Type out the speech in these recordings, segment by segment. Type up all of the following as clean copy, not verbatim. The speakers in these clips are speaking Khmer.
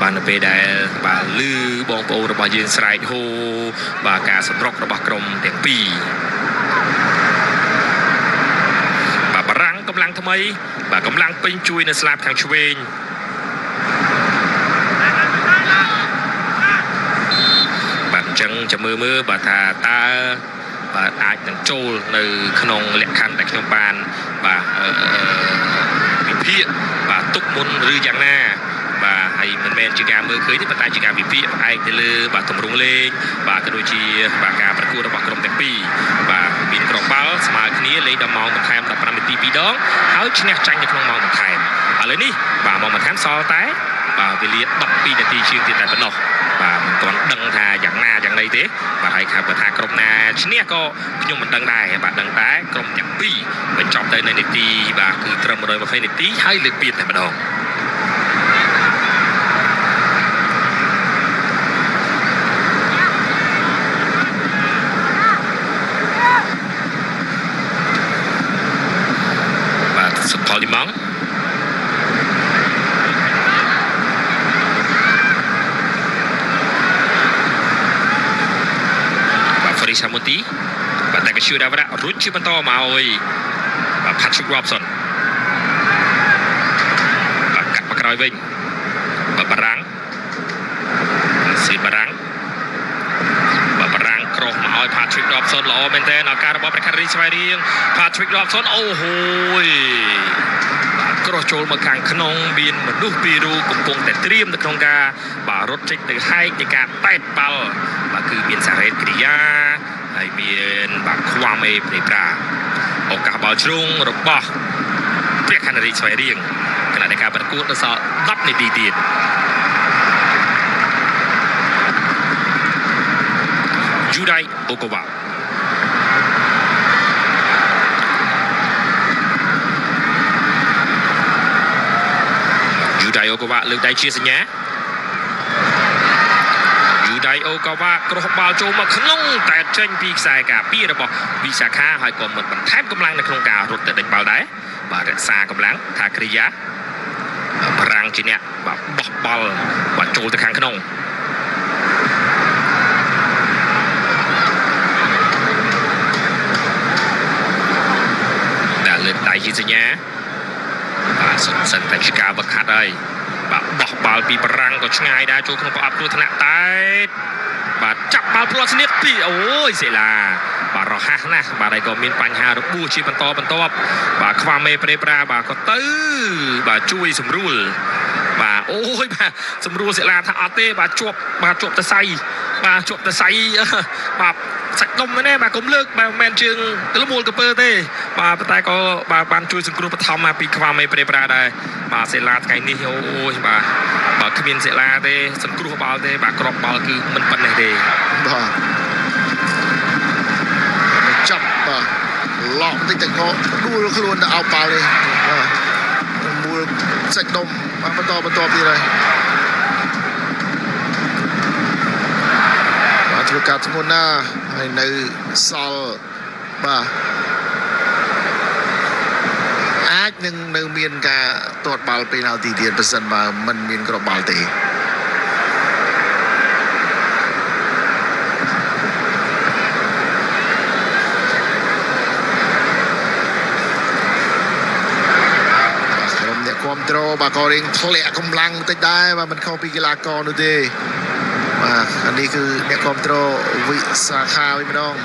បាននៅពេលដែលបាទលឺបងប្អូនរបស់យើងស្រែកហូបាទការសម្រុករបស់ក្រុមទាំងពីរបាទបារាំងកម្លាំងថ្មីបាទកម្លាំងពេញជួយនៅស្លាបខាងឆ្វេងបាទអញ្ចឹងចាំមើលបាទថាតើបាទអាចនឹងចូលនៅក្នុងលក្ខខណ្ឌដែលខ្ញុំបានបាទវិភាគបាទទុកមុនឬយ៉ាងណាបាទហើយមិនមែនជាការមើលឃើញទេប៉ុន្តែជាការវិភាគផ្អែកទៅលើបាទទម្រង់លេងបាទក៏ដូចជាបាទការប្រកួតរបស់ក្រុមទាំងពីរបាទមានគ្រាប់បាល់ស្មើគ្នាលេងដល់ម៉ោងបន្ថែម15នាទី2ដងហើយឈ្នះចាញ់នៅក្នុងម៉ោងបន្ថែមឥឡូវនេះបាទម៉ោងបន្ថែមសល់តែបាទវេលា12នាទីជាងទៀតតែប៉ុណ្ណោះបាទមិនទាន់ដឹងថាយ៉ាងណាយ៉ាងណីទេបាទហើយថាបើថាក្រុមណាឈ្នះក៏ខ្ញុំមិនដឹងដែរបាទដឹងតែក្រុមទាំងពីរបញ្ចប់ទៅនៅនាទីបាទគឺត្រឹម120នាទីហើយលើកពានតែម្ដងបាទសុផលទីម៉ងសាមូទីបាទតែកឈូដាវរៈរុញជាបន្តមកអើយបាទ Patrick Robson បាទកាត់មកក្រោយវិញបាទបារាំងស៊ីបារាំងបាទបារាំងក្រោះមកឲ្យ Patrick Robson ល្អមែនទែនឱកាសរបស់ប្រកាសរីស្វ័យរៀង Patrick Robson អូហូយបាទក្រោះចូលមកខាងក្នុងមានមនុស្សពីររូបកំពុងតែត្រៀមនៅក្នុងការបាទរត់ចេញទៅហែកនៃការតែតបាល់បាទគឺមានសារ៉េតគ្រីយ៉ាហើយមានបាទខ្វាមេព្រៃប្រាឱកាសបាល់ជ្រុងរបស់ព្រះខណ្ឌរីស្វ័យរៀងខណៈដែលការប្រកួតដល់សល់10នាទីទៀតយូដៃអូកូវ៉ាយូដៃអូកូវ៉ាលើកដៃជាសញ្ញាដៃអូកាវ៉ាគ្រោះបាល់ចូលមកក្នុងតែចេញពីខ្សែការពាររបស់វិសាខាហើយក៏មិនបន្ថែមកម្លាំងនៅក្នុងការរត់ទៅដេញបាល់ដែរបាទរក្សាកម្លាំងថាគ្រីយ៉ាបារាំងជាអ្នកបាទបោះបាល់បាទចូលទៅខាងក្នុងដែលលើកដៃជាសញ្ញាបាទសិនតែជាការវឹកហាត់ហើយបាទបោះបាល់ពីបារាំងក៏ឆ្ងាយដែរចូលក្នុងប្រអប់គ្រោះថ្នាក់តែបាទចាប់បាល់ផ្លាត់ស្នៀតពីអូយសេឡាបាទរហ័សណាស់បាទហើយក៏មានបញ្ហារបួសជាបន្តបន្ទាប់បាទខ្វាមេប្រេប្រាបាទក៏ទៅបាទជួយសម្រួលបាទអូយបាទសម្រួលសេឡាថាអត់ទេបាទជាប់តសៃបាទជាប់តសៃបាទសាច់ដុំហ្នឹងបាទកុំលើកបាទមិនមែនជើងលមូលកពើទេបាទប៉ុន្តែក៏បាទបានជួយសង្គ្រោះបឋមមកពីខ្វាមេប្រេប្រាដែរបាទសេឡាថ្ងៃនេះអូយបាទគ្មានសេឡាទេសង្គ្រោះបាល់ទេបាទក្របបាល់គឺមិនប៉ុណ្ណេះទេបាទចាប់បាទឡោកតិចតែក៏ដួលខ្លួនទៅអោបបាល់នេះបាទមូលសាច់ដុំបាទបន្តទៀតហើយបាទធ្វើការធ្ងន់ណាស់ហើយនៅសល់បាទអាចនឹងនៅមានការទាត់បាល់ពេណាល់ទីទៀតប្រសិនបើមិនមានគ្រាប់បាល់ទេក្រុមអ្នកគ្រប់គ្រងបាទក៏រៀងធ្លាក់កម្លាំងបន្តិចដែរបាទមិនខុសពីកីឡាករនោះទេបាទអានេះគឺអ្នកគ្រប់គ្រងវិសាខាវិញម្ដង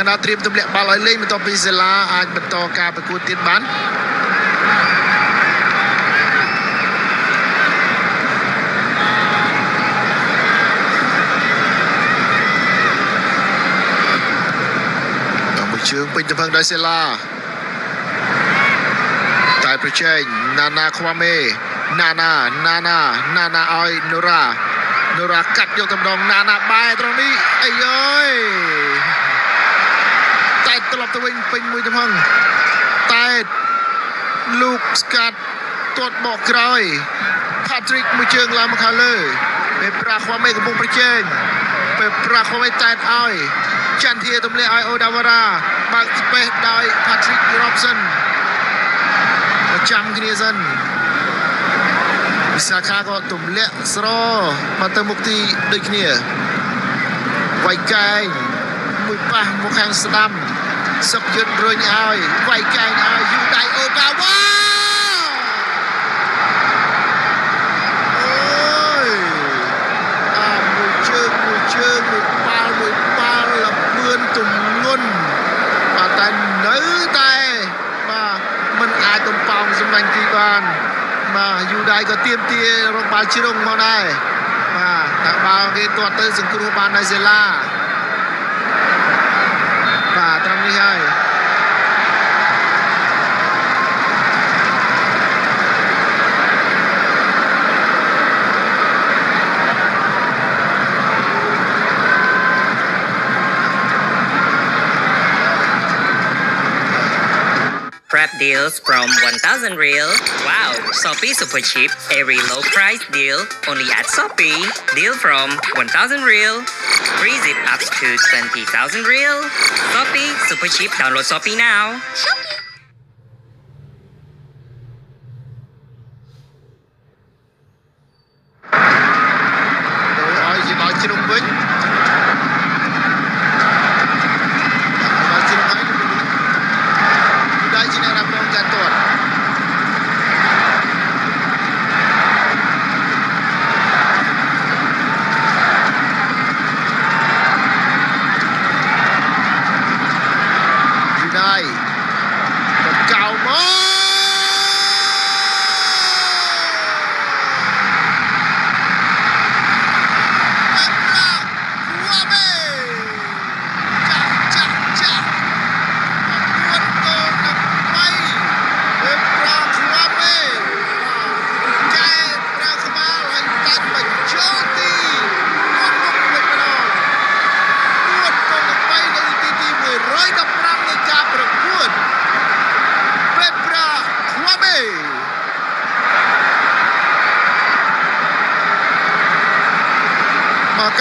ណាត្រៀមទម្លាក់បាល់ឲ្យលេងបន្ទាប់ពីសេឡាអាចបន្តការប្រកួតទៀតបានមួយជើងពេញទៅផឹងដោយសេឡាតែប្រជែងណាណាខ្វាមេណាណាឲ្យនូរ៉ាកាត់យកទៅម្ដងណាណាបែរត្រង់នេះអីអើយតែត្រឡប់ទៅវិញពេញមួយទំហឹងតែលូកស្កាត់ទាត់បកក្រោយ Patrick មួយជើងឡើងមកខាងលើពេលប្រាខ្វាមេកំពុងប្រជែង ពេលប្រាក់មិនតែតឲ្យចន្ទធាទម្លាក់ឲ្យអូដាវ៉ារ៉ាបើកស្ពេសដោយ Patrick Robson ប្រចាំគ្នាសិនវិសាខាក៏ទម្លាក់ស្រមកទៅមុខទីដូចគ្នាវាយកែងមួយប៉ះមកខាងស្ដាំសឹកយុទ្ធរុញឲ្យវាយកែងឲ្យយូដៃអូកាវ៉ាមួយបាល់លំឿនទំងន់បាទតែនៅតែបាទមិនអាចទំប៉ោងសម្លាញ់ទីបានបាទយូដៃក៏ទៀមទារកបាល់ជ្រុងមកដែរបាទតែបាល់គេទាត់ទៅសង្គ្រោះបានដោយសេឡាបាទត្រឹមនេះហើយPrep deals from 1,000 Real. Wow, Shopee Super Cheap. Every low price deal only at Shopee. Deal from 1,000 Real. Free zip up to 20,000 Real. Shopee Super Cheap. Download Shopee now. Shopee. ឲ្យជាដល់ជ្រុងវិញ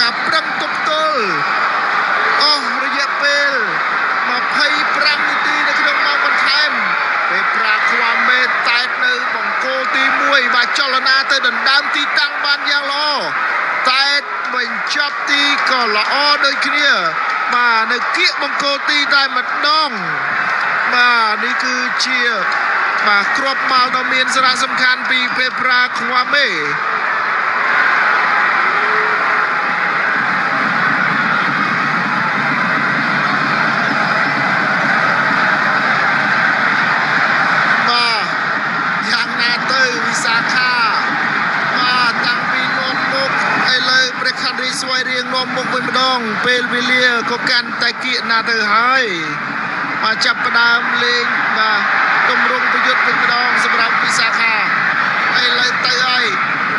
ការប្រឹងទប់ទល់អស់រយៈពេល25នាទីនៅក្នុងម៉ោងបន្ថែមពេលប្រាខ្វាមេតែតនៅបង្គោលទី1បាទចលនាទៅដណ្ដើមទីតាំងបានយ៉ាងល្អតែតបញ្ចប់ទីក៏ល្អដូចគ្នាបាទនៅគៀកបង្គោលទីតែម្ដងបាទនេះគឺជាបាទគ្រាប់បាល់ដ៏មានសារៈសំខាន់ពីពេលប្រាខ្វាមេស្វ័យរៀងនាំមុខវិញម្ដងពេលវេលាក៏កាន់តែគៀកណាស់ទៅហើយមកចាប់ផ្ដើមលេងបាទទម្រង់ប្រយុទ្ធវិញម្ដងសម្រាប់វិសាខាឥឡូវទៅហើយ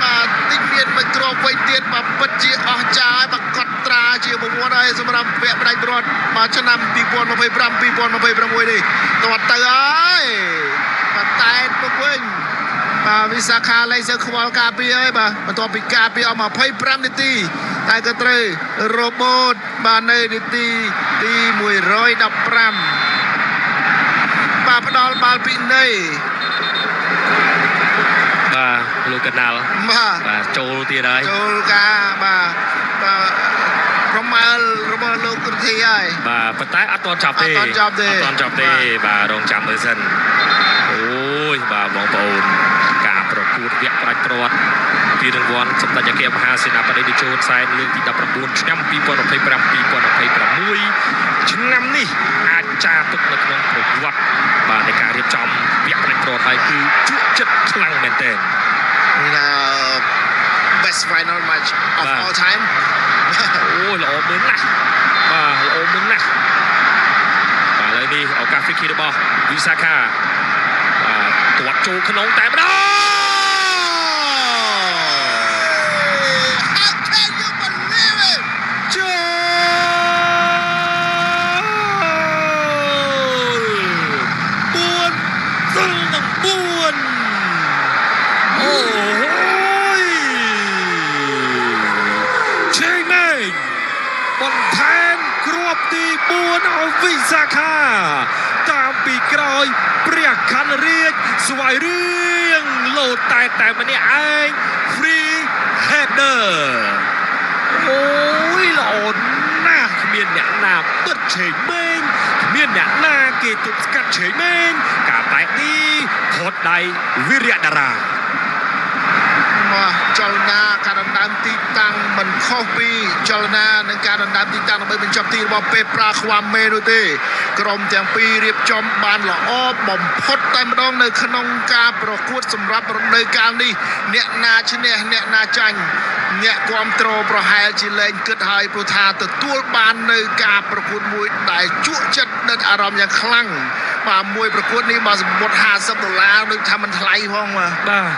បាទតិចមានមួយគ្រាប់វិញទៀតបាទពិតជាអស្ចារ្យបាទកត់ត្រាជាប្រវត្តិហើយសម្រាប់វគ្គផ្ដាច់ព្រ័ត្រមកឆ្នាំ2025 2026នេះទាត់ទៅហើយបាទតែមកវិញបាទវិសាខាលេងទៅខ្វល់ការពារហើយបាទបន្ទាប់ពីការពារអស់25នាទីតែក៏ត្រូវរ៉ូបូតបាទនៅនាទីទី115បាទផ្ដល់បាល់ពីនៃបាទលោកកណាល់បាទចូលទៀតហើយចូលការបាទប្រមាណរបស់លោកគុណធីហើយបាទប៉ុន្តែអត់ទាន់ចប់ទេបាទរងចាំមើលសិនអូយបាទបងប្អូនការប្រកួតវគ្គផ្ដាច់ព្រ័ត្រពីរង្វាន់សម្ដេចអគ្គមហាសេនាបតីតេជោសែនលើកទី19ឆ្នាំ2025-2026ឆ្នាំនេះអាចចារទុកនៅក្នុងប្រវត្តិបាទនៃការរៀបចំវគ្គផ្ដាច់ព្រ័ត្រហើយគឺជក់ចិត្តខ្លាំងមែនទែន best final match of all time អូល្អមើលណាស់បាទល្អមើលណាស់បាទឥឡូវនេះឱកាស free kick របស់វិសាខាបាទទាត់ចូលក្នុងតែម្ដង បន្ថែមគ្រាប់ទី4ឲ្យវិសាខាតាមពីក្រោយព្រះខ័នរាជស្វាយរៀងលោតតែម្នាក់ឯង free header អូយល្អណាស់គ្មានអ្នកណាបិទឆេងមែងគ្មានអ្នកណាគេទប់ស្កាត់ឆេងមែងការតែនេះផុតដៃវិរៈតារាមកចលនាការដណ្ដើមទីតាំងមិនខុសពីចលនានឹងការដណ្ដើមទីតាំងដើម្បីបញ្ចប់ទីរបស់ពេប្រាខ្វាំមេនោះទេក្រុមទាំងពីររៀបចំបានល្អបំផុតតែម្ដងនៅក្នុងការប្រកួតសម្រាប់រដូវកាលនេះអ្នកណាឈ្នះអ្នកណាចាញ់អ្នកគ្រប់គ្រងប្រហែលជាលែងគិតហើយព្រោះថាទទួលបាននៅការប្រកួតមួយដែលជក់ចិត្តដិតអារម្មណ៍យ៉ាងខ្លាំងបាទមួយប្រកួតនេះបើសម្បត្តិ$50ដូចថាมันថ្លៃផងបាទ